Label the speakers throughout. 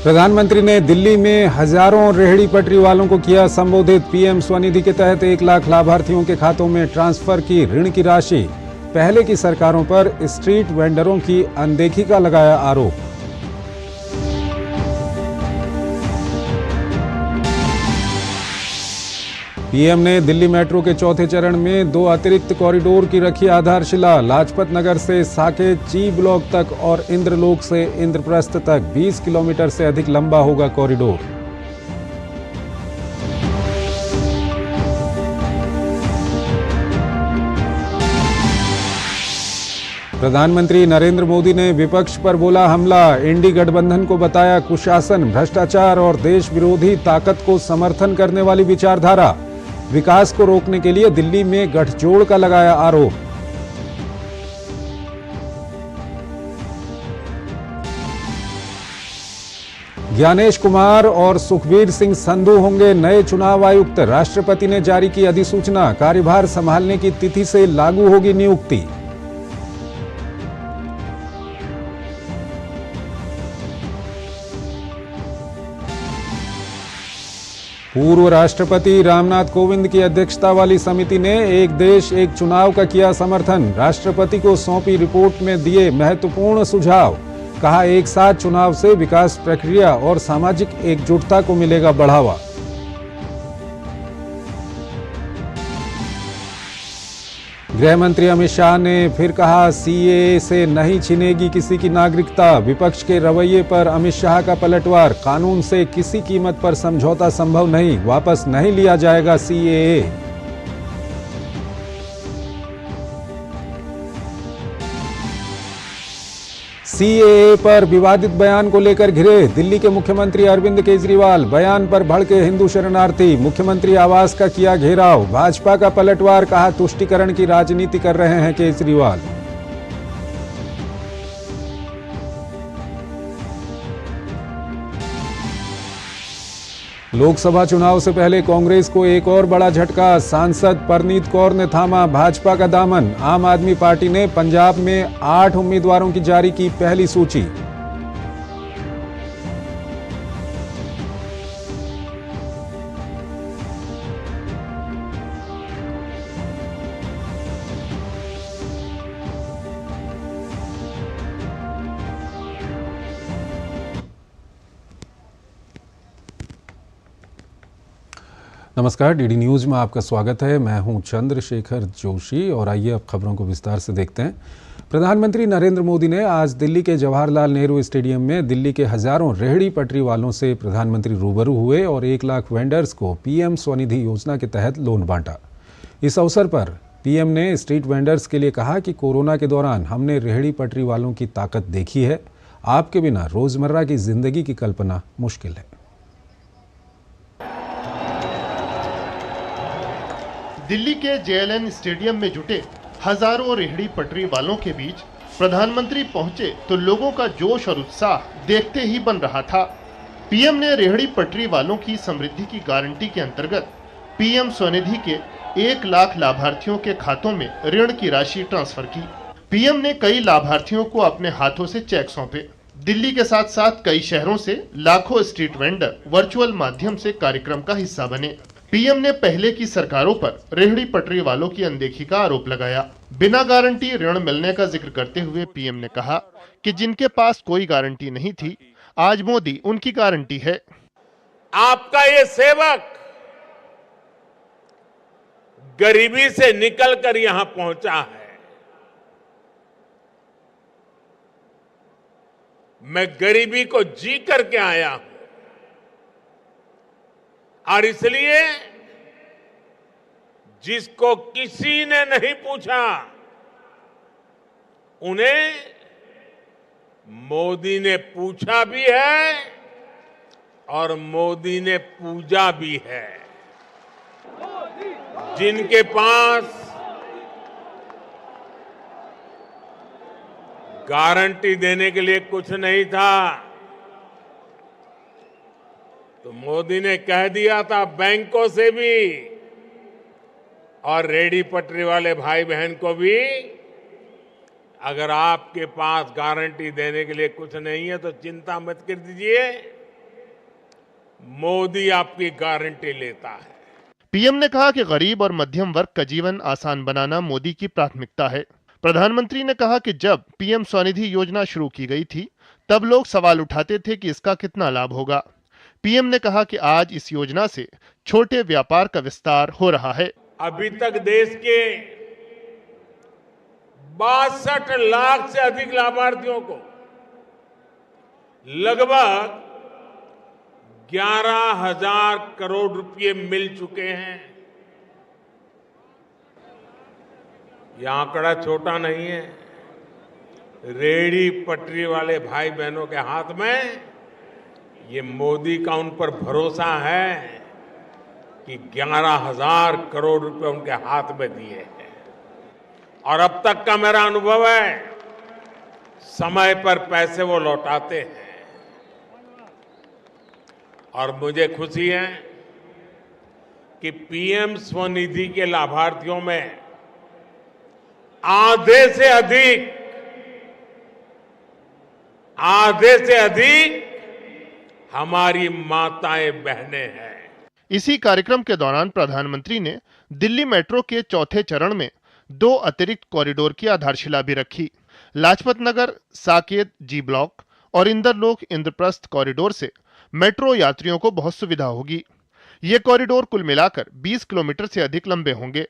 Speaker 1: प्रधानमंत्री ने दिल्ली में हजारों रेहड़ी पटरी वालों को किया संबोधित। पीएम स्वनिधि के तहत 1 लाख लाभार्थियों के खातों में ट्रांसफर की ऋण की राशि। पहले की सरकारों पर स्ट्रीट वेंडरों की अनदेखी का लगाया आरोप। पीएम ने दिल्ली मेट्रो के चौथे चरण में 2 अतिरिक्त कॉरिडोर की रखी आधारशिला। लाजपत नगर से साकेत ची ब्लॉक तक और इंद्रलोक से इंद्रप्रस्थ तक 20 किलोमीटर से अधिक लंबा होगा कॉरिडोर। प्रधानमंत्री नरेंद्र मोदी ने विपक्ष पर बोला हमला। इंडी गठबंधन को बताया कुशासन, भ्रष्टाचार और देश विरोधी ताकत को समर्थन करने वाली विचारधारा। विकास को रोकने के लिए दिल्ली में गठजोड़ का लगाया आरोप। ज्ञानेश कुमार और सुखबीर सिंह संधू होंगे नए चुनाव आयुक्त। राष्ट्रपति ने जारी की अधिसूचना। कार्यभार संभालने की तिथि से लागू होगी नियुक्ति। पूर्व राष्ट्रपति रामनाथ कोविंद की अध्यक्षता वाली समिति ने एक देश एक चुनाव का किया समर्थन। राष्ट्रपति को सौंपी रिपोर्ट में दिए महत्वपूर्ण सुझाव। कहा एक साथ चुनाव से विकास प्रक्रिया और सामाजिक एकजुटता को मिलेगा बढ़ावा। गृह मंत्री अमित शाह ने फिर कहा सीएए से नहीं छिनेगी किसी की नागरिकता। विपक्ष के रवैये पर अमित शाह का पलटवार। कानून से किसी कीमत पर समझौता संभव नहीं, वापस नहीं लिया जाएगा सीएए। सीएए पर विवादित बयान को लेकर घिरे दिल्ली के मुख्यमंत्री अरविंद केजरीवाल। बयान पर भड़के हिंदू शरणार्थी। मुख्यमंत्री आवास का किया घेराव। भाजपा का पलटवार। कहा तुष्टीकरण की राजनीति कर रहे हैं केजरीवाल। लोकसभा चुनाव से पहले कांग्रेस को एक और बड़ा झटका। सांसद परनीत कौर ने थामा भाजपा का दामन। आम आदमी पार्टी ने पंजाब में 8 उम्मीदवारों की जारी की पहली सूची। नमस्कार, डीडी न्यूज में आपका स्वागत है। मैं हूं चंद्रशेखर जोशी और आइए अब खबरों को विस्तार से देखते हैं। प्रधानमंत्री नरेंद्र मोदी ने आज दिल्ली के जवाहरलाल नेहरू स्टेडियम में दिल्ली के हजारों रेहड़ी पटरी वालों से प्रधानमंत्री रूबरू हुए और 1 लाख वेंडर्स को पीएम स्वनिधि योजना के तहत लोन बांटा। इस अवसर पर पीएम ने स्ट्रीट वेंडर्स के लिए कहा कि कोरोना के दौरान हमने रेहड़ी पटरी वालों की ताकत देखी है। आपके बिना रोजमर्रा की जिंदगी की कल्पना मुश्किल है।
Speaker 2: दिल्ली के जेएलएन स्टेडियम में जुटे हजारों रेहड़ी पटरी वालों के बीच प्रधानमंत्री पहुंचे तो लोगों का जोश और उत्साह देखते ही बन रहा था। पीएम ने रेहड़ी पटरी वालों की समृद्धि की गारंटी के अंतर्गत पीएम स्वनिधि के 1 लाख लाभार्थियों के खातों में ऋण की राशि ट्रांसफर की। पीएम ने कई लाभार्थियों को अपने हाथों से चेक सौंपे। दिल्ली के साथ साथ कई शहरों से लाखों स्ट्रीट वेंडर वर्चुअल माध्यम से कार्यक्रम का हिस्सा बने। पीएम ने पहले की सरकारों पर रेहड़ी पटरी वालों की अनदेखी का आरोप लगाया। बिना गारंटी ऋण मिलने का जिक्र करते हुए पीएम ने कहा कि जिनके पास कोई गारंटी नहीं थी, आज मोदी उनकी गारंटी है।
Speaker 3: आपका ये सेवक गरीबी से निकलकर यहां पहुंचा है। मैं गरीबी को जी करके आया हूं और इसलिए जिसको किसी ने नहीं पूछा उन्हें मोदी ने पूछा भी है और मोदी ने पूजा भी है। जिनके पास गारंटी देने के लिए कुछ नहीं था तो मोदी ने कह दिया था बैंकों से भी और रेहड़ी पटरी वाले भाई बहन को भी, अगर आपके पास गारंटी देने के लिए कुछ नहीं है तो चिंता मत कर दीजिए, मोदी आपकी गारंटी लेता है।
Speaker 2: पीएम ने कहा कि गरीब और मध्यम वर्ग का जीवन आसान बनाना मोदी की प्राथमिकता है। प्रधानमंत्री ने कहा कि जब पीएम स्वनिधि योजना शुरू की गई थी तब लोग सवाल उठाते थे कि इसका कितना लाभ होगा। पीएम ने कहा कि आज इस योजना से छोटे व्यापार का विस्तार हो रहा है।
Speaker 3: अभी तक देश के 62 लाख से अधिक लाभार्थियों को लगभग 11,000 करोड़ रुपए मिल चुके हैं। यह आंकड़ा छोटा नहीं है। रेहड़ी पटरी वाले भाई बहनों के हाथ में ये मोदी का उन पर भरोसा है कि 11,000 करोड़ रुपए उनके हाथ में दिए हैं। और अब तक का मेरा अनुभव है, समय पर पैसे वो लौटाते हैं। और मुझे खुशी है कि पीएम स्वनिधि के लाभार्थियों में आधे से अधिक हमारी माताएं बहनें हैं।
Speaker 2: इसी कार्यक्रम के दौरान प्रधानमंत्री ने दिल्ली मेट्रो के चौथे चरण में 2 अतिरिक्त कॉरिडोर की आधारशिला भी रखी। लाजपत नगर, साकेत जी ब्लॉक और इंदरलोक इंद्रप्रस्थ कॉरिडोर से मेट्रो यात्रियों को बहुत सुविधा होगी। ये कॉरिडोर कुल मिलाकर 20 किलोमीटर से अधिक लंबे होंगे।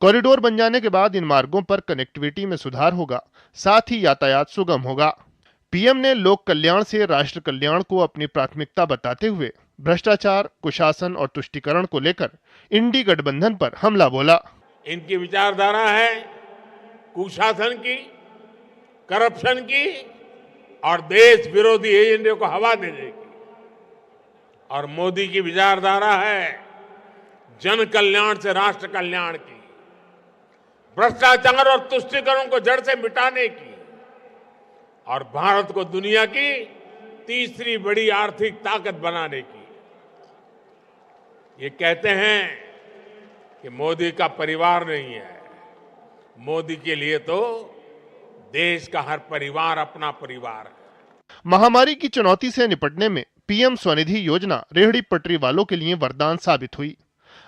Speaker 2: कॉरिडोर बन जाने के बाद इन मार्गों पर कनेक्टिविटी में सुधार होगा, साथ ही यातायात सुगम होगा। पीएम ने लोक कल्याण से राष्ट्र कल्याण को अपनी प्राथमिकता बताते हुए भ्रष्टाचार, कुशासन और तुष्टीकरण को लेकर इंडी गठबंधन पर हमला बोला।
Speaker 3: इनकी विचारधारा है कुशासन की, करप्शन की और देश विरोधी एजेंडे को हवा देने की। और मोदी की विचारधारा है जन कल्याण से राष्ट्र कल्याण की, भ्रष्टाचार और तुष्टीकरण को जड़ से मिटाने की और भारत को दुनिया की तीसरी बड़ी आर्थिक ताकत बनाने की। ये कहते हैं कि मोदी का परिवार नहीं है, मोदी के लिए तो देश का हर परिवार अपना परिवार है।
Speaker 2: महामारी की चुनौती से निपटने में पीएम स्वनिधि योजना रेहड़ी पटरी वालों के लिए वरदान साबित हुई।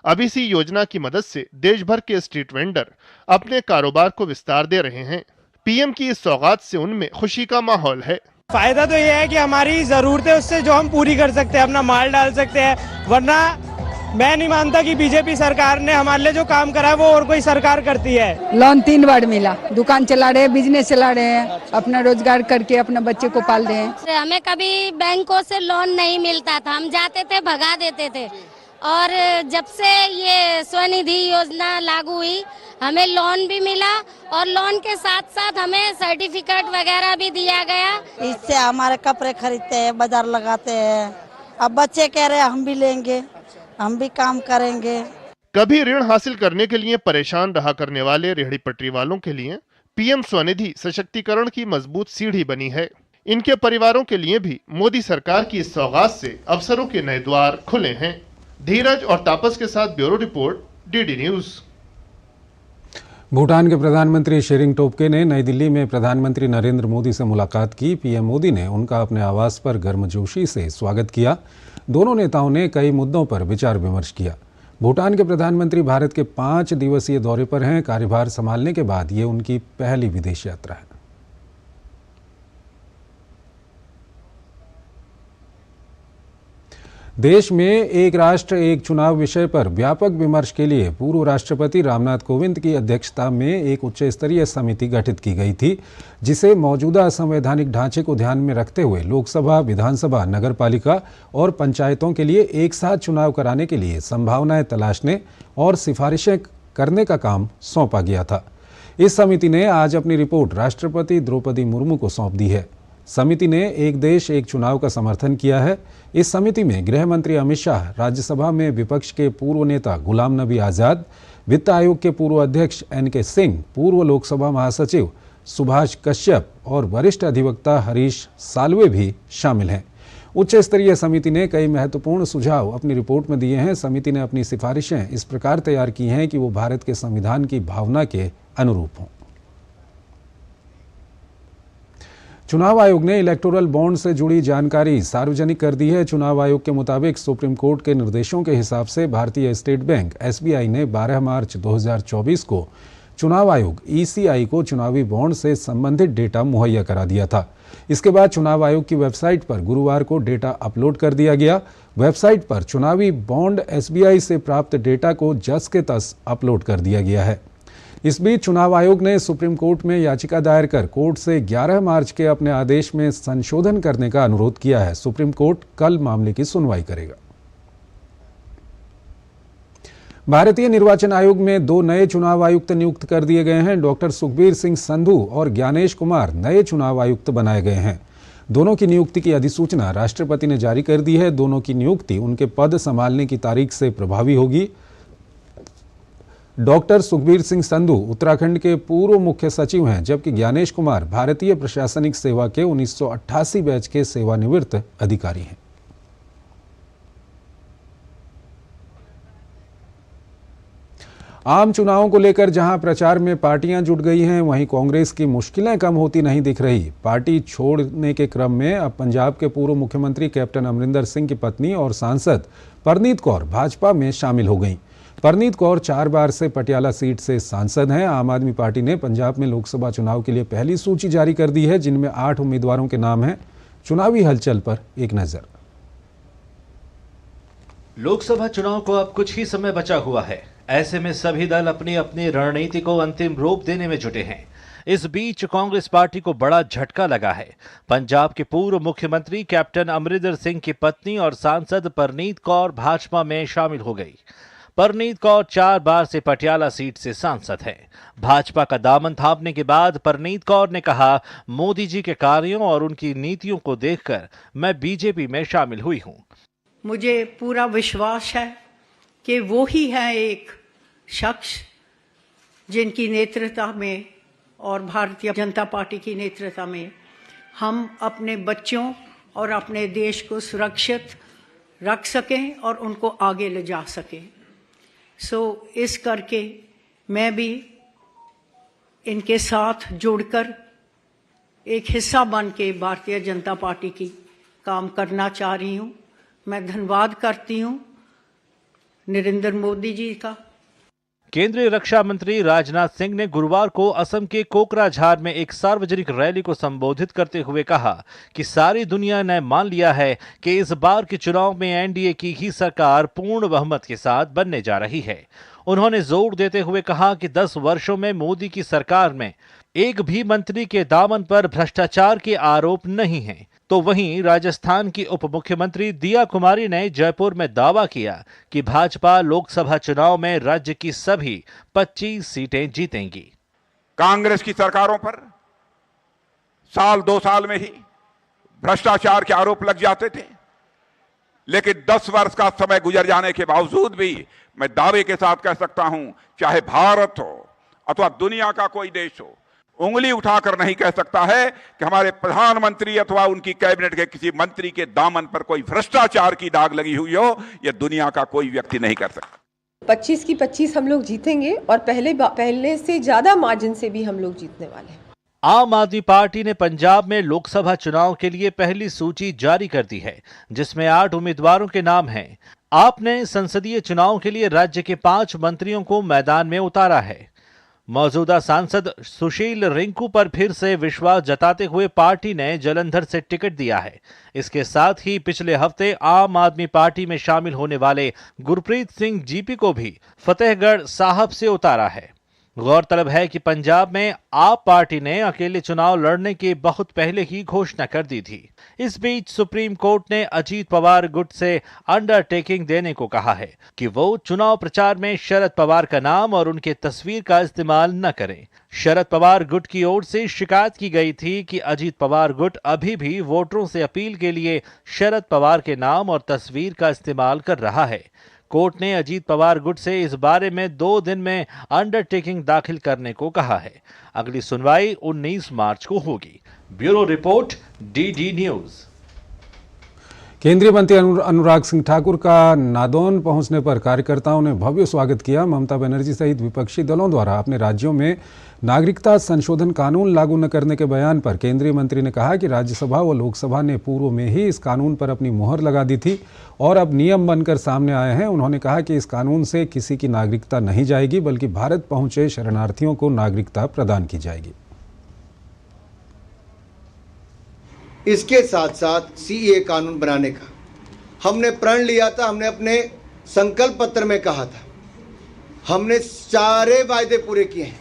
Speaker 2: अब इसी योजना की मदद से देश भर के स्ट्रीट वेंडर अपने कारोबार को विस्तार दे रहे हैं। पीएम की इस सौगात से उनमें खुशी का माहौल है।
Speaker 4: फायदा तो ये है कि हमारी जरूरतें उससे जो हम पूरी कर सकते हैं, अपना माल डाल सकते हैं। वरना मैं नहीं मानता कि बीजेपी सरकार ने हमारे लिए जो काम करा है वो और कोई सरकार करती है।
Speaker 5: लोन 3 बार मिला, दुकान चला रहे हैं, बिजनेस चला रहे हैं, अपना रोजगार करके अपने बच्चे को पाल रहे हैं।
Speaker 6: हमें कभी बैंकों से लोन नहीं मिलता था, हम जाते थे भगा देते थे। और जब से ये स्वनिधि योजना लागू हुई हमें लोन भी मिला और लोन के साथ साथ हमें सर्टिफिकेट वगैरह भी दिया गया।
Speaker 7: इससे हमारे कपड़े खरीदते हैं, बाजार लगाते हैं। अब बच्चे कह रहे हैं हम भी लेंगे, हम भी काम करेंगे।
Speaker 2: कभी ऋण हासिल करने के लिए परेशान रहा करने वाले रेहड़ी पटरी वालों के लिए पीएम स्वनिधि सशक्तिकरण की मजबूत सीढ़ी बनी है। इनके परिवारों के लिए भी मोदी सरकार की इस सौगात से अवसरों के नए द्वार खुले हैं। धीरज और तापस के साथ bureau report, DD news.
Speaker 1: Bhutan के प्रधानमंत्री शेरिंग टोब्गे ने नई दिल्ली में प्रधानमंत्री नरेंद्र मोदी से मुलाकात की। पीएम मोदी ने उनका अपने आवास पर गर्मजोशी से स्वागत किया। दोनों नेताओं ने कई मुद्दों पर विचार विमर्श किया। भूटान के प्रधानमंत्री भारत के 5 दिवसीय दौरे पर हैं। कार्यभार संभालने के बाद ये उनकी पहली विदेश यात्रा है। देश में एक राष्ट्र एक चुनाव विषय पर व्यापक विमर्श के लिए पूर्व राष्ट्रपति रामनाथ कोविंद की अध्यक्षता में एक उच्च स्तरीय समिति गठित की गई थी, जिसे मौजूदा संवैधानिक ढांचे को ध्यान में रखते हुए लोकसभा, विधानसभा, नगरपालिका और पंचायतों के लिए एक साथ चुनाव कराने के लिए संभावनाएं तलाशने और सिफारिशें करने का काम सौंपा गया था। इस समिति ने आज अपनी रिपोर्ट राष्ट्रपति द्रौपदी मुर्मू को सौंप दी है। समिति ने एक देश एक चुनाव का समर्थन किया है। इस समिति में गृह मंत्री अमित शाह, राज्यसभा में विपक्ष के पूर्व नेता गुलाम नबी आज़ाद, वित्त आयोग के पूर्व अध्यक्ष NK सिंह, पूर्व लोकसभा महासचिव सुभाष कश्यप और वरिष्ठ अधिवक्ता हरीश साल्वे भी शामिल हैं। उच्च स्तरीय समिति ने कई महत्वपूर्ण सुझाव अपनी रिपोर्ट में दिए हैं। समिति ने अपनी सिफारिशें इस प्रकार तैयार की हैं कि वो भारत के संविधान की भावना के अनुरूप हों। चुनाव आयोग ने इलेक्टोरल बॉन्ड से जुड़ी जानकारी सार्वजनिक कर दी है। चुनाव आयोग के मुताबिक सुप्रीम कोर्ट के निर्देशों के हिसाब से भारतीय स्टेट बैंक (SBI) ने 12 मार्च 2024 को चुनाव आयोग (ECI) को चुनावी बॉन्ड से संबंधित डेटा मुहैया करा दिया था। इसके बाद चुनाव आयोग की वेबसाइट पर गुरुवार को डेटा अपलोड कर दिया गया। वेबसाइट पर चुनावी बॉन्ड SBI से प्राप्त डेटा को जस के तस अपलोड कर दिया गया है। इस बीच चुनाव आयोग ने सुप्रीम कोर्ट में याचिका दायर कर कोर्ट से 11 मार्च के अपने आदेश में संशोधन करने का अनुरोध किया है। सुप्रीम कोर्ट कल मामले की सुनवाई करेगा। भारतीय निर्वाचन आयोग में 2 नए चुनाव आयुक्त नियुक्त कर दिए गए हैं। डॉक्टर सुखबीर सिंह संधू और ज्ञानेश कुमार नए चुनाव आयुक्त बनाए गए हैं। दोनों की नियुक्ति की अधिसूचना राष्ट्रपति ने जारी कर दी है। दोनों की नियुक्ति उनके पद संभालने की तारीख से प्रभावी होगी। डॉक्टर सुखबीर सिंह संधू उत्तराखंड के पूर्व मुख्य सचिव हैं, जबकि ज्ञानेश कुमार भारतीय प्रशासनिक सेवा के 1988 बैच के सेवानिवृत्त अधिकारी हैं। आम चुनावों को लेकर जहां प्रचार में पार्टियां जुट गई हैं, वहीं कांग्रेस की मुश्किलें कम होती नहीं दिख रही। पार्टी छोड़ने के क्रम में अब पंजाब के पूर्व मुख्यमंत्री कैप्टन अमरिंदर सिंह की पत्नी और सांसद परनीत कौर भाजपा में शामिल हो गईं। परनीत कौर 4 बार से पटियाला सीट से सांसद हैं। आम आदमी पार्टी ने पंजाब में लोकसभा चुनाव के लिए पहली सूची जारी कर दी है, जिनमें 8 उम्मीदवारों के नाम हैं। चुनावी हलचल पर एक नजर।
Speaker 8: लोकसभा चुनाव को अब कुछ ही समय बचा हुआ है। ऐसे में सभी दल अपनी अपनी रणनीति को अंतिम रूप देने में जुटे हैं। इस बीच कांग्रेस पार्टी को बड़ा झटका लगा है। पंजाब के पूर्व मुख्यमंत्री कैप्टन अमरिंदर सिंह की पत्नी और सांसद परनीत कौर भाजपा में शामिल हो गई। परनीत कौर 4 बार से पटियाला सीट से सांसद हैं। भाजपा का दामन थामने के बाद परनीत कौर ने कहा, मोदी जी के कार्यों और उनकी नीतियों को देखकर मैं बीजेपी में शामिल हुई हूं।
Speaker 9: मुझे पूरा विश्वास है कि वो ही है एक शख्स जिनकी नेतृत्व में और भारतीय जनता पार्टी की नेतृत्व में हम अपने बच्चों और अपने देश को सुरक्षित रख सकें और उनको आगे ले जा सकें। इस करके मैं भी इनके साथ जुड़कर एक हिस्सा बन के भारतीय जनता पार्टी की काम करना चाह रही हूँ। मैं धन्यवाद करती हूँ नरेंद्र मोदी जी का।
Speaker 8: केंद्रीय रक्षा मंत्री राजनाथ सिंह ने गुरुवार को असम के कोकराझार में एक सार्वजनिक रैली को संबोधित करते हुए कहा कि सारी दुनिया ने मान लिया है कि इस बार के चुनाव में एनडीए की ही सरकार पूर्ण बहुमत के साथ बनने जा रही है। उन्होंने जोर देते हुए कहा कि 10 वर्षों में मोदी की सरकार में एक भी मंत्री के दामन पर भ्रष्टाचार के आरोप नहीं हैं। तो वहीं राजस्थान की उप मुख्यमंत्री दिया कुमारी ने जयपुर में दावा किया कि भाजपा लोकसभा चुनाव में राज्य की सभी 25 सीटें जीतेंगी।
Speaker 10: कांग्रेस की सरकारों पर साल 2 साल में ही भ्रष्टाचार के आरोप लग जाते थे, लेकिन 10 वर्ष का समय गुजर जाने के बावजूद भी मैं दावे के साथ कह सकता हूं, चाहे भारत हो अथवा दुनिया का कोई देश हो, उंगली उठाकर नहीं कह सकता है कि हमारे प्रधानमंत्री अथवा उनकी कैबिनेट के किसी मंत्री के दामन पर कोई भ्रष्टाचार की दाग लगी हुई हो। यह दुनिया का कोई व्यक्ति नहीं कर सकता।
Speaker 11: 25 की 25 हम लोग जीतेंगे और पहले से ज्यादा मार्जिन से भी हम लोग जीतने वाले हैं।
Speaker 8: आम आदमी पार्टी ने पंजाब में लोकसभा चुनाव के लिए पहली सूची जारी कर दी है, जिसमें 8 उम्मीदवारों के नाम हैं। आपने संसदीय चुनाव के लिए राज्य के 5 मंत्रियों को मैदान में उतारा है। मौजूदा सांसद सुशील रिंकू पर फिर से विश्वास जताते हुए पार्टी ने जलंधर से टिकट दिया है। इसके साथ ही पिछले हफ्ते आम आदमी पार्टी में शामिल होने वाले गुरप्रीत सिंह जीपी को भी फतेहगढ़ साहब से उतारा है। गौरतलब है कि पंजाब में आप पार्टी ने अकेले चुनाव लड़ने के बहुत पहले ही घोषणा कर दी थी। इस बीच सुप्रीम कोर्ट ने अजीत पवार गुट से अंडरटेकिंग देने को कहा है कि वो चुनाव प्रचार में शरद पवार का नाम और उनके तस्वीर का इस्तेमाल न करें। शरद पवार गुट की ओर से शिकायत की गई थी कि अजीत पवार गुट अभी भी वोटरों से अपील के लिए शरद पवार के नाम और तस्वीर का इस्तेमाल कर रहा है। कोर्ट ने अजीत पवार गुट से इस बारे में 2 दिन में अंडरटेकिंग दाखिल करने को कहा है। अगली सुनवाई 19 मार्च को होगी। Bureau report, DD news.
Speaker 1: केंद्रीय मंत्री अनुराग सिंह ठाकुर का नादौन पहुंचने पर कार्यकर्ताओं ने भव्य स्वागत किया। ममता बनर्जी सहित विपक्षी दलों द्वारा अपने राज्यों में नागरिकता संशोधन कानून लागू न करने के बयान पर केंद्रीय मंत्री ने कहा कि राज्यसभा व लोकसभा ने पूर्व में ही इस कानून पर अपनी मुहर लगा दी थी और अब नियम बनकर सामने आए हैं। उन्होंने कहा कि इस कानून से किसी की नागरिकता नहीं जाएगी, बल्कि भारत पहुंचे शरणार्थियों को नागरिकता प्रदान की जाएगी।
Speaker 12: इसके साथ साथ सीए कानून बनाने का हमने प्रण लिया था, हमने अपने संकल्प पत्र में कहा था, हमने सारे वायदे पूरे किए हैं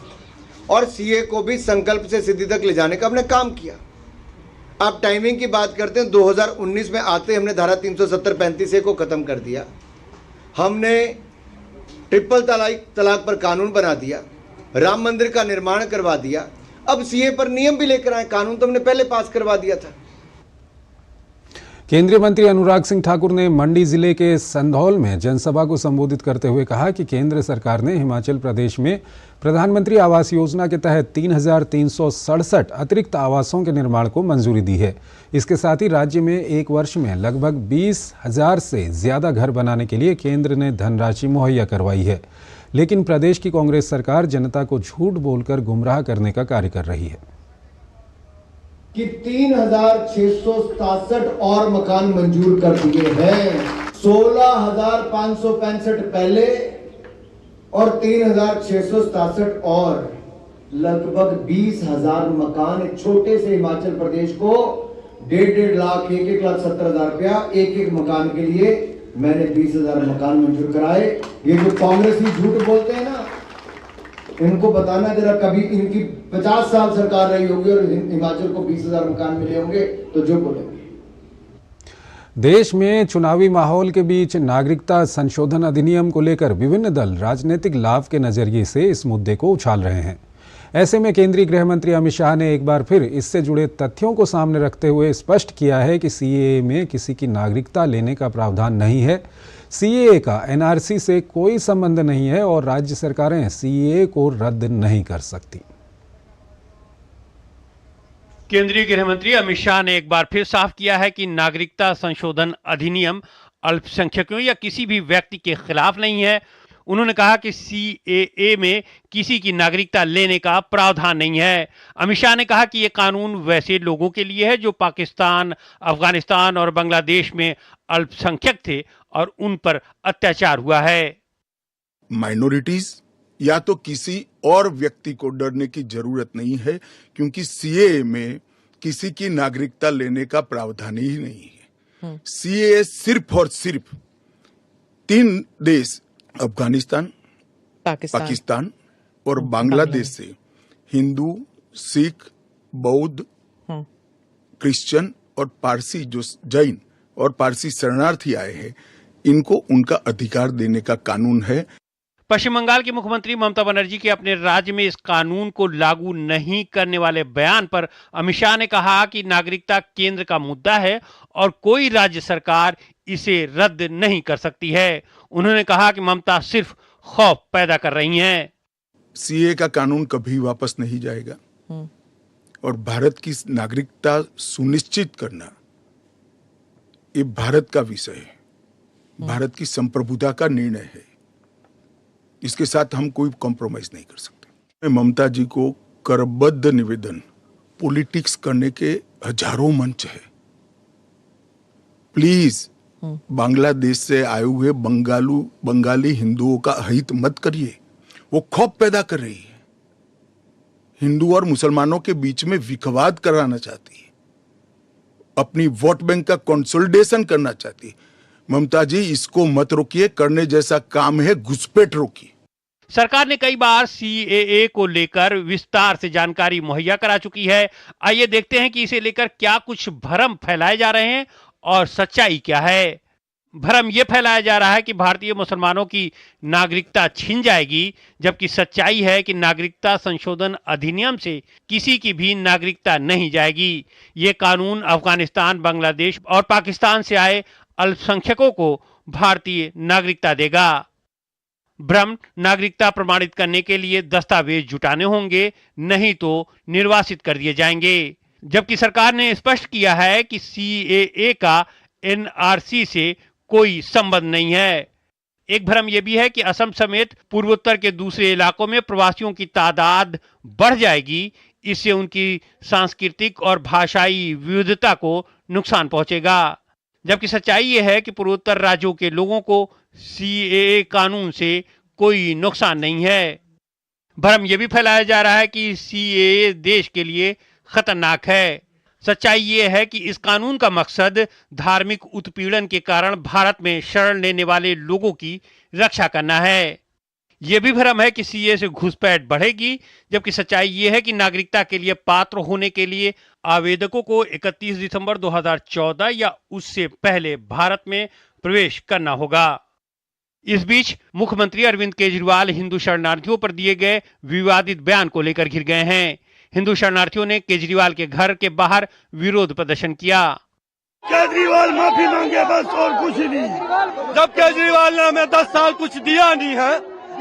Speaker 12: और सीए को भी संकल्प से सिद्धि तक ले जाने का हमने काम किया। आप टाइमिंग की बात करते हैं, 2019 में आते हमने धारा 370-35 को ख़त्म कर दिया, हमने ट्रिपल तलाक पर कानून बना दिया, राम मंदिर का निर्माण करवा दिया, अब सीए पर नियम भी लेकर आए। कानून तो हमने पहले पास करवा दिया था।
Speaker 1: केंद्रीय मंत्री अनुराग सिंह ठाकुर ने मंडी जिले के संधौल में जनसभा को संबोधित करते हुए कहा कि केंद्र सरकार ने हिमाचल प्रदेश में प्रधानमंत्री आवास योजना के तहत 3,367 अतिरिक्त आवासों के निर्माण को मंजूरी दी है। इसके साथ ही राज्य में एक वर्ष में लगभग 20,000 से ज्यादा घर बनाने के लिए केंद्र ने धनराशि मुहैया करवाई है। लेकिन प्रदेश की कांग्रेस सरकार जनता को झूठ बोलकर गुमराह करने का कार्य कर रही है
Speaker 12: कि 3,667 और मकान मंजूर कर दिए हैं। 16,565 पहले और 3,667 और लगभग 20,000 मकान छोटे से हिमाचल प्रदेश को 1.5 लाख 1,70,000 रुपया एक मकान के लिए मैंने 20,000 मकान मंजूर कराए। ये जो कांग्रेस ही झूठ बोलते हैं ना, इनको बताना जरा, कभी इनकी 50 साल सरकार रही होगी और हिमाचल को 20,000 मकान मिले होंगे तो जो बोलेंगे।
Speaker 1: देश में चुनावी माहौल के बीच नागरिकता संशोधन अधिनियम को लेकर विभिन्न दल राजनीतिक लाभ के नजरिए से इस मुद्दे को उछाल रहे हैं। ऐसे में केंद्रीय गृह मंत्री अमित शाह ने एक बार फिर इससे जुड़े तथ्यों को सामने रखते हुए स्पष्ट किया है कि सीएए में किसी की नागरिकता लेने का प्रावधान नहीं है। सीएए का एनआरसी से कोई संबंध नहीं है और राज्य सरकारें सीएए को रद्द नहीं कर सकती।
Speaker 13: केंद्रीय गृह मंत्री अमित शाह ने एक बार फिर साफ किया है कि नागरिकता संशोधन अधिनियम अल्पसंख्यकों या किसी भी व्यक्ति के खिलाफ नहीं है। उन्होंने कहा कि सीएए में किसी की नागरिकता लेने का प्रावधान नहीं है। अमित शाह ने कहा कि यह कानून वैसे लोगों के लिए है जो पाकिस्तान, अफगानिस्तान और बांग्लादेश में अल्पसंख्यक थे और उन पर अत्याचार हुआ है।
Speaker 14: माइनॉरिटीज या तो किसी और व्यक्ति को डरने की जरूरत नहीं है, क्योंकि सीएए में किसी की नागरिकता लेने का प्रावधान ही नहीं है। सीएए सिर्फ और सिर्फ 3 देश अफगानिस्तान, पाकिस्तान और बांग्लादेश से हिंदू, सिख, बौद्ध, क्रिश्चियन और पारसी, जो जैन और पारसी शरणार्थी आए हैं, इनको उनका अधिकार देने का कानून है।
Speaker 13: पश्चिम बंगाल की मुख्यमंत्री ममता बनर्जी के अपने राज्य में इस कानून को लागू नहीं करने वाले बयान पर अमित शाह ने कहा कि नागरिकता केंद्र का मुद्दा है और कोई राज्य सरकार इसे रद्द नहीं कर सकती है। उन्होंने कहा कि ममता सिर्फ खौफ पैदा कर रही हैं।
Speaker 14: सीए का कानून कभी वापस नहीं जाएगा और भारत की नागरिकता सुनिश्चित करना ये भारत का विषय है, भारत की संप्रभुता का निर्णय है। इसके साथ हम कोई कॉम्प्रोमाइज नहीं कर सकते। ममता जी को करबद्ध निवेदन, पॉलिटिक्स करने के हजारों मंच है। प्लीज बांग्लादेश से आए हुए बंगाली हिंदुओं का हित मत करिए। वो खौफ पैदा कर रही है, हिंदू और मुसलमानों के बीच में विखवाद कराना चाहती है, अपनी वोट बैंक का कंसोलिडेशन करना चाहती है। ममता जी, इसको मत रोकिए, करने जैसा काम है, घुसपैठ रोकिए।
Speaker 13: सरकार ने कई बार सीएए को लेकर विस्तार से जानकारी मुहैया करा चुकी है। आइए देखते हैं कि इसे लेकर क्या कुछ भ्रम फैलाए जा रहे हैं और सच्चाई क्या है। भ्रम यह फैलाया जा रहा है कि भारतीय मुसलमानों की नागरिकता छिन जाएगी, जबकि सच्चाई है कि नागरिकता संशोधन अधिनियम से किसी की भी नागरिकता नहीं जाएगी। ये कानून अफगानिस्तान, बांग्लादेश और पाकिस्तान से आए अल्पसंख्यकों को भारतीय नागरिकता देगा। भ्रम नागरिकता प्रमाणित करने के लिए दस्तावेज जुटाने होंगे, नहीं तो निर्वासित कर दिए जाएंगे। जबकि सरकार ने स्पष्ट किया है कि सीएए का एनआरसी से कोई संबंध नहीं है। एक भ्रम यह भी है कि असम समेत पूर्वोत्तर के दूसरे इलाकों में प्रवासियों की तादाद बढ़ जाएगी। इससे उनकी सांस्कृतिक और भाषाई विविधता को नुकसान पहुंचेगा। जबकि सच्चाई यह है कि पूर्वोत्तर राज्यों के लोगों को सीएए कानून से कोई नुकसान नहीं है। भ्रम यह भी फैलाया जा रहा है कि सीएए देश के लिए खतरनाक है। सच्चाई ये है कि इस कानून का मकसद धार्मिक उत्पीड़न के कारण भारत में शरण लेने वाले लोगों की रक्षा करना है। यह भी भ्रम है कि सीएए से घुसपैठ बढ़ेगी, जबकि सच्चाई ये है कि नागरिकता के लिए पात्र होने के लिए आवेदकों को 31 दिसंबर 2014 या उससे पहले भारत में प्रवेश करना होगा। इस बीच मुख्यमंत्री अरविंद केजरीवाल हिंदू शरणार्थियों पर दिए गए विवादित बयान को लेकर घिर गए हैं। हिंदू शरणार्थियों ने केजरीवाल के घर के बाहर विरोध प्रदर्शन किया।
Speaker 15: केजरीवाल माफी मांगे बस और कुछ नहीं। जब केजरीवाल ने हमें 10 साल कुछ दिया नहीं है,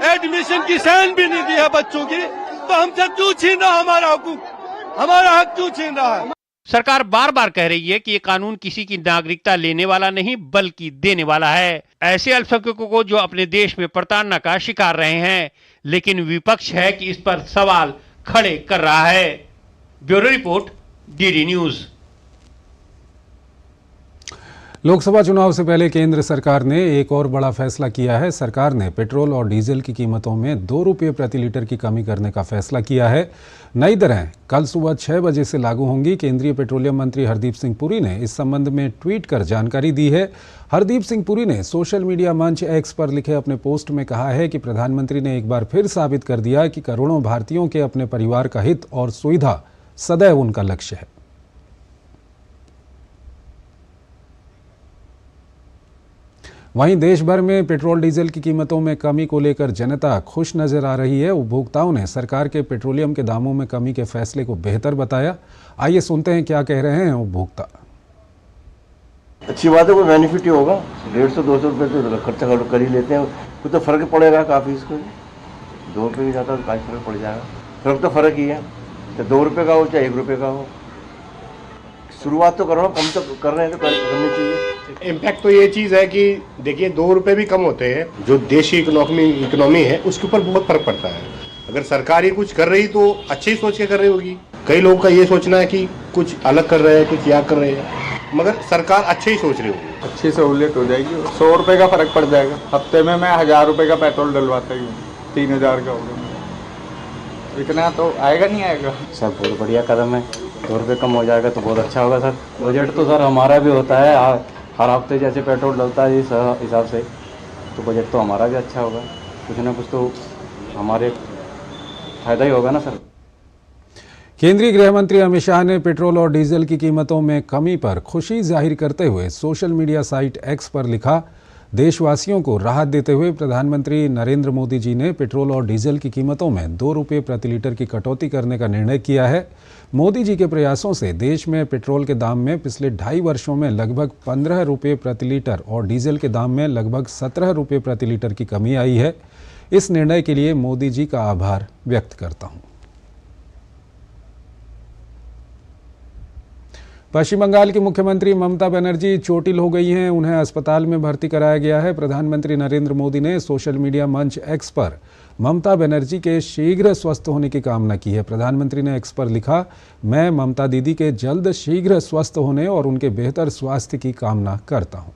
Speaker 15: एडमिशन की साइन भी नहीं दी है बच्चों की, तो हमसे क्यों छीन रहा हमारा हक? हमारा हक क्यों छीन रहा है?
Speaker 13: सरकार बार बार कह रही है कि ये कानून किसी की नागरिकता लेने वाला नहीं बल्कि देने वाला है, ऐसे अल्पसंख्यकों को जो अपने देश में प्रताड़ना का शिकार रहे हैं। लेकिन विपक्ष है कि इस पर सवाल खड़े कर रहा है। Bureau report, DD news.
Speaker 1: Lok Sabha चुनाव से पहले केंद्र सरकार ने एक और बड़ा फैसला किया है। सरकार ने पेट्रोल और डीजल की कीमतों में 2 रुपये प्रति लीटर की कमी करने का फैसला किया है। नई दरें कल सुबह 6 बजे से लागू होंगी। केंद्रीय पेट्रोलियम मंत्री हरदीप सिंह पुरी ने इस संबंध में ट्वीट कर जानकारी दी है। हरदीप सिंह पुरी ने सोशल मीडिया मंच एक्स पर लिखे अपने पोस्ट में कहा है कि प्रधानमंत्री ने एक बार फिर साबित कर दिया कि करोड़ों भारतीयों के अपने परिवार का हित और सुविधा सदैव उनका लक्ष्य है। वहीं देश भर में पेट्रोल डीजल की कीमतों में कमी को लेकर जनता खुश नजर आ रही है। उपभोक्ताओं ने सरकार के पेट्रोलियम के दामों में कमी के फैसले को बेहतर बताया। आइए सुनते हैं क्या कह रहे हैं उपभोक्ता।
Speaker 16: अच्छी बात है, कोई बेनिफिट ही होगा। 150-200 रुपये तो खर्चा कर ही लेते हैं, कुछ तो फर्क पड़ेगा काफ़ी। इसको 2 रुपये भी जाता तो काफ़ी फर्क पड़ जाएगा। फर्क तो फर्क ही है, चाहे 2 रुपये का हो चाहे 1 रुपये का हो। शुरुआत तो करो, कम तो कर रहे हैं तो करनी चाहिए।
Speaker 17: इम्पैक्ट तो ये चीज़ है कि देखिए 2 रुपये भी कम होते हैं, जो देश की इकोनॉमी है उसके ऊपर बहुत फर्क पड़ता है। अगर सरकार ये कुछ कर रही तो अच्छे ही सोच के कर रही होगी। कई लोगों का ये सोचना है कि कुछ अलग कर रहे हैं, कुछ या कर रहे हैं, मगर सरकार अच्छे ही सोच रही होगी।
Speaker 18: अच्छी सहूलियत हो जाएगी। 100 रुपये का फर्क पड़ जाएगा। हफ्ते में मैं 1000 रुपये का पेट्रोल डलवाता ही हूँ, 3000 का होगा। इतना तो आएगा नहीं आएगा।
Speaker 19: सर बहुत बढ़िया कदम है, 2 रुपये कम हो जाएगा तो बहुत अच्छा होगा सर। बजट तो सर हमारा भी होता है, हर हफ्ते जैसे पेट्रोल डलता है इस हिसाब से, तो बजट तो हमारा भी अच्छा होगा। कुछ ना कुछ तो हमारे फायदा ही होगा ना सर।
Speaker 1: केंद्रीय गृह मंत्री अमित शाह ने पेट्रोल और डीजल की कीमतों में कमी पर खुशी जाहिर करते हुए सोशल मीडिया साइट एक्स पर लिखा, देशवासियों को राहत देते हुए प्रधानमंत्री नरेंद्र मोदी जी ने पेट्रोल और डीजल की कीमतों में 2 रुपये प्रति लीटर की कटौती करने का निर्णय किया है। मोदी जी के प्रयासों से देश में पेट्रोल के दाम में पिछले 2.5 वर्षों में लगभग 15 रुपये प्रति लीटर और डीजल के दाम में लगभग 17 रुपये प्रति लीटर की कमी आई है। इस निर्णय के लिए मोदी जी का आभार व्यक्त करता हूं। पश्चिम बंगाल की मुख्यमंत्री ममता बनर्जी चोटिल हो गई हैं। उन्हें अस्पताल में भर्ती कराया गया है। प्रधानमंत्री नरेंद्र मोदी ने सोशल मीडिया मंच एक्स पर ममता बनर्जी के शीघ्र स्वस्थ होने की कामना की है। प्रधानमंत्री ने एक्स पर लिखा, मैं ममता दीदी के जल्द शीघ्र स्वस्थ होने और उनके बेहतर स्वास्थ्य की कामना करता हूं।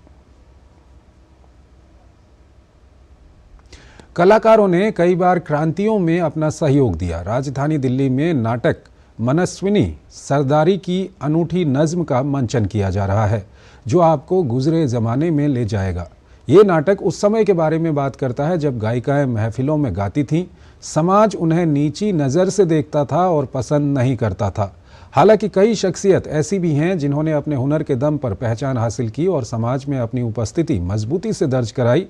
Speaker 1: कलाकारों ने कई बार क्रांतियों में अपना सहयोग दिया। राजधानी दिल्ली में नाटक मनस्विनी सरदारी की अनूठी नज्म का मंचन किया जा रहा है, जो आपको गुजरे ज़माने में ले जाएगा। ये नाटक उस समय के बारे में बात करता है जब गायिकाएं महफिलों में गाती थीं। समाज उन्हें नीची नज़र से देखता था और पसंद नहीं करता था। हालांकि कई शख्सियत ऐसी भी हैं जिन्होंने अपने हुनर के दम पर पहचान हासिल की और समाज में अपनी उपस्थिति मजबूती से दर्ज कराई।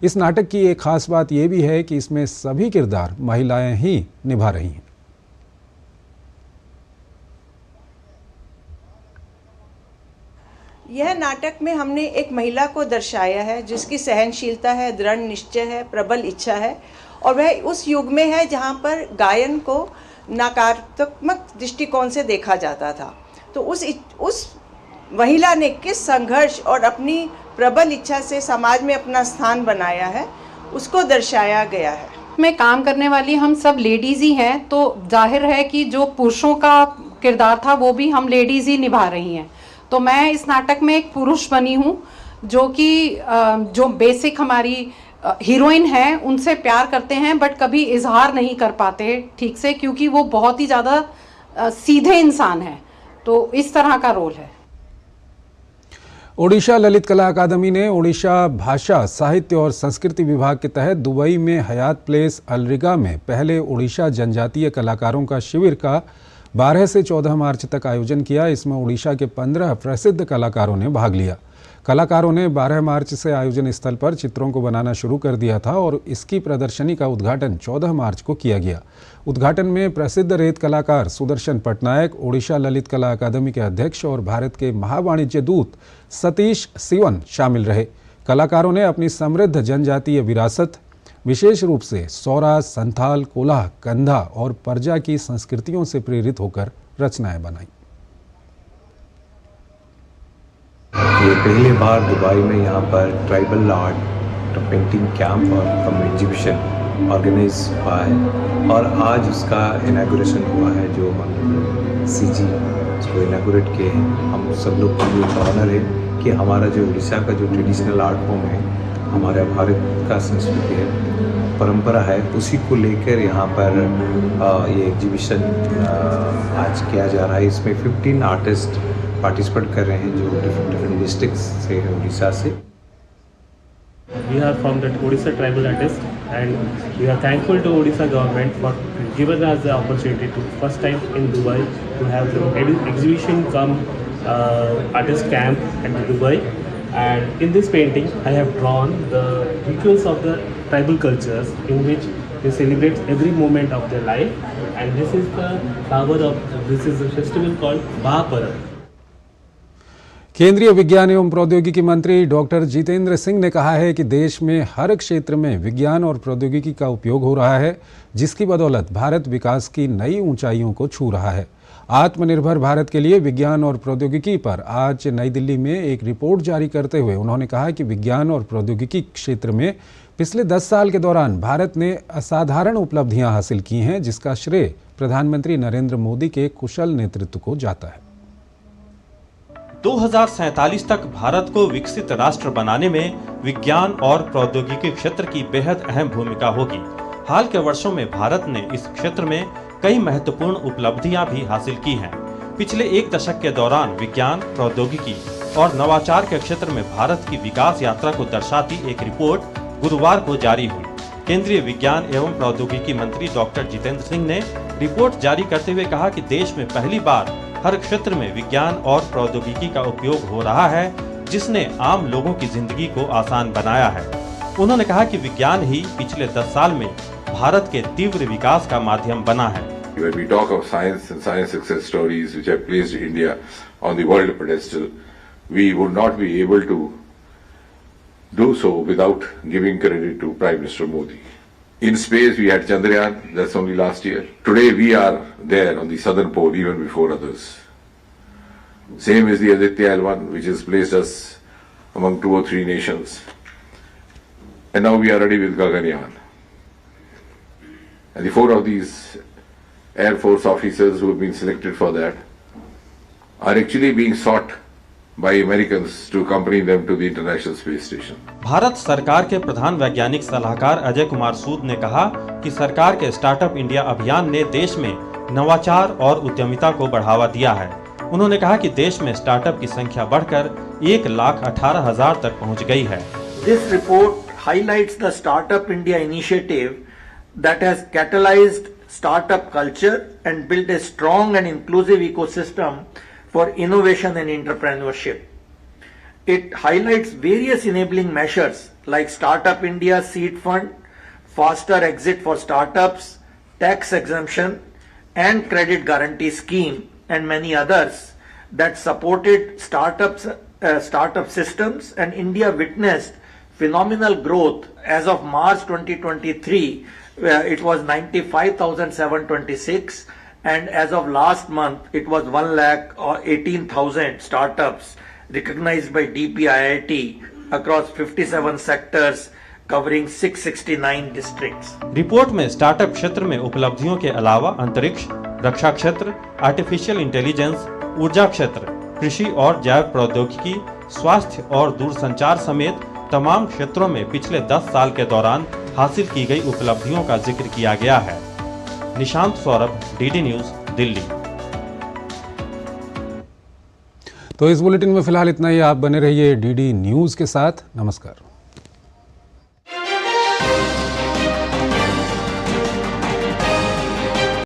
Speaker 1: इस नाटक की एक खास बात यह भी है कि इसमें सभी किरदार महिलाएं ही निभा रही हैं।
Speaker 20: यह नाटक में हमने एक महिला को दर्शाया है जिसकी सहनशीलता है, दृढ़ निश्चय है, प्रबल इच्छा है, और वह उस युग में है जहाँ पर गायन को नकारात्मक दृष्टिकोण से देखा जाता था। तो उस महिला ने किस संघर्ष और अपनी प्रबल इच्छा से समाज में अपना स्थान बनाया है, उसको दर्शाया गया है।
Speaker 21: में काम करने वाली हम सब लेडीज़ ही हैं, तो जाहिर है कि जो पुरुषों का किरदार था वो भी हम लेडीज़ ही निभा रही हैं। तो मैं इस नाटक में एक पुरुष बनी हूँ जो कि जो बेसिक हमारी हीरोइन है उनसे प्यार करते हैं, बट कभी इजहार नहीं कर पाते ठीक से, क्योंकि वो बहुत ही ज़्यादा सीधे इंसान है। तो इस तरह का रोल है।
Speaker 1: ओडिशा ललित कला अकादमी ने ओडिशा भाषा साहित्य और संस्कृति विभाग के तहत दुबई में हयात प्लेस अलरिगा में पहले ओडिशा जनजातीय कलाकारों का शिविर का 12 से 14 मार्च तक आयोजन किया। इसमें ओडिशा के 15 प्रसिद्ध कलाकारों ने भाग लिया। कलाकारों ने 12 मार्च से आयोजन स्थल पर चित्रों को बनाना शुरू कर दिया था और इसकी प्रदर्शनी का उद्घाटन 14 मार्च को किया गया। उद्घाटन में प्रसिद्ध रेत कलाकार सुदर्शन पटनायक, ओडिशा ललित कला अकादमी के अध्यक्ष और भारत के महावाणिज्य दूत सतीश सिवन शामिल रहे। कलाकारों ने अपनी समृद्ध जनजातीय विरासत, विशेष रूप से सौरा, संथाल, कोलाह, कंधा और परजा की संस्कृतियों से प्रेरित होकर रचनाएं बनाई।
Speaker 22: ये पहली बार दुबई में यहाँ पर ट्राइबल आर्ट पेंटिंग कैंप और कम एग्जीबिशन ऑर्गेनाइज हुआ है और आज उसका इनागुरेशन हुआ है, जो हम सीजी उसको इनागुरेट किए हैं। हम सब लोग के लिए ऑनर है कि हमारा जो उड़ीसा का जो ट्रेडिशनल आर्ट फॉर्म है, हमारे भारत का संस्कृति है, परंपरा है, उसी को लेकर यहाँ पर ये एग्जीबिशन आज किया जा रहा है। इसमें 15 आर्टिस्ट पार्टिसिपेट कर रहे हैं जो डिफरेंट डिस्ट्रिक्ट्स से हैं उड़ीसा से।
Speaker 23: We are from the Odisha tribal artists and we are thankful to Odisha government for giving us the opportunity to first time in Dubai to have the exhibition come artist camp at Dubai. And in this painting I have drawn the rituals of the tribal cultures in which they celebrate every moment of their life, and this is the festival called Bahaparab.
Speaker 1: केंद्रीय विज्ञान एवं प्रौद्योगिकी मंत्री doctor Jitendra Singh ने कहा है कि देश में हर क्षेत्र में विज्ञान और प्रौद्योगिकी का उपयोग हो रहा है, जिसकी बदौलत भारत विकास की नई ऊंचाइयों को छू रहा है। आत्मनिर्भर भारत के लिए विज्ञान और प्रौद्योगिकी पर आज नई दिल्ली में एक रिपोर्ट जारी करते हुए उन्होंने कहा कि विज्ञान और प्रौद्योगिकी क्षेत्र में पिछले 10 साल के दौरान भारत ने असाधारण उपलब्धियां हासिल की हैं, जिसका श्रेय प्रधानमंत्री नरेंद्र मोदी के कुशल नेतृत्व को जाता है।
Speaker 24: 2047 तक भारत को विकसित राष्ट्र बनाने में विज्ञान और प्रौद्योगिकी क्षेत्र की बेहद अहम भूमिका होगी। हाल के वर्षों में भारत ने इस क्षेत्र में कई महत्वपूर्ण उपलब्धियां भी हासिल की हैं। पिछले एक दशक के दौरान विज्ञान, प्रौद्योगिकी और नवाचार के क्षेत्र में भारत की विकास यात्रा को दर्शाती एक रिपोर्ट गुरुवार को जारी हुई। केंद्रीय विज्ञान एवं प्रौद्योगिकी मंत्री डॉक्टर जितेंद्र सिंह ने रिपोर्ट जारी करते हुए कहा कि देश में पहली बार हर क्षेत्र में विज्ञान और प्रौद्योगिकी का उपयोग हो रहा है, जिसने आम लोगों की जिंदगी को आसान बनाया है। उन्होंने कहा कि विज्ञान ही पिछले 10 साल में भारत के तीव्र विकास का माध्यम बना है।
Speaker 25: When we talk of science and science success stories which have placed India on the world pedestal, we would not be able to do so without giving credit to Prime Minister Modi. In space we had Chandrayaan, that's only last year. Today we are there on the southern pole even before others. Same is the Aditya L1 which has placed us among 2 or 3 nations. And now we are ready with Gaganyaan. And the 4 of these Air Force officers who have been selected for that are actually being sought by Americans to accompany them to the International Space Station.
Speaker 24: Bharat सरकार के प्रधान वैज्ञानिक सलाहकार अजय कुमार सूद ने कहा कि सरकार के startup India अभियान ने देश में नवाचार और उद्यमिता को बढ़ावा दिया है। उन्होंने कहा कि देश में स्टार्टअप की संख्या बढ़कर 1,18,000 तक पहुंच गई है।
Speaker 26: This report highlights the Startup India initiative that has catalyzed startup culture and built a strong and inclusive ecosystem for innovation and entrepreneurship. It highlights various enabling measures like Startup India Seed Fund, Faster Exit for Startups, Tax Exemption and Credit Guarantee Scheme and many others that supported startup systems, and India witnessed phenomenal growth. As of March 2023, it was 95,726 and as of last month, it was 1,18,000 startups recognized by DPIIT across 57 sectors covering 669 districts.
Speaker 24: Report में startup क्षेत्र में उपलब्धियों के अलावा अंतरिक्ष, रक्षा क्षेत्र, artificial intelligence, ऊर्जा क्षेत्र, कृषि और जैव प्रौद्योगिकी, स्वास्थ्य और दूरसंचार समेत तमाम क्षेत्रों में पिछले 10 साल के दौरान हासिल की गई उपलब्धियों का जिक्र किया गया है। Nishant Saurabh, DD news, Delhi.
Speaker 1: तो इस बुलेटिन में फिलहाल इतना ही। आप बने रहिए डीडी न्यूज के साथ। नमस्कार।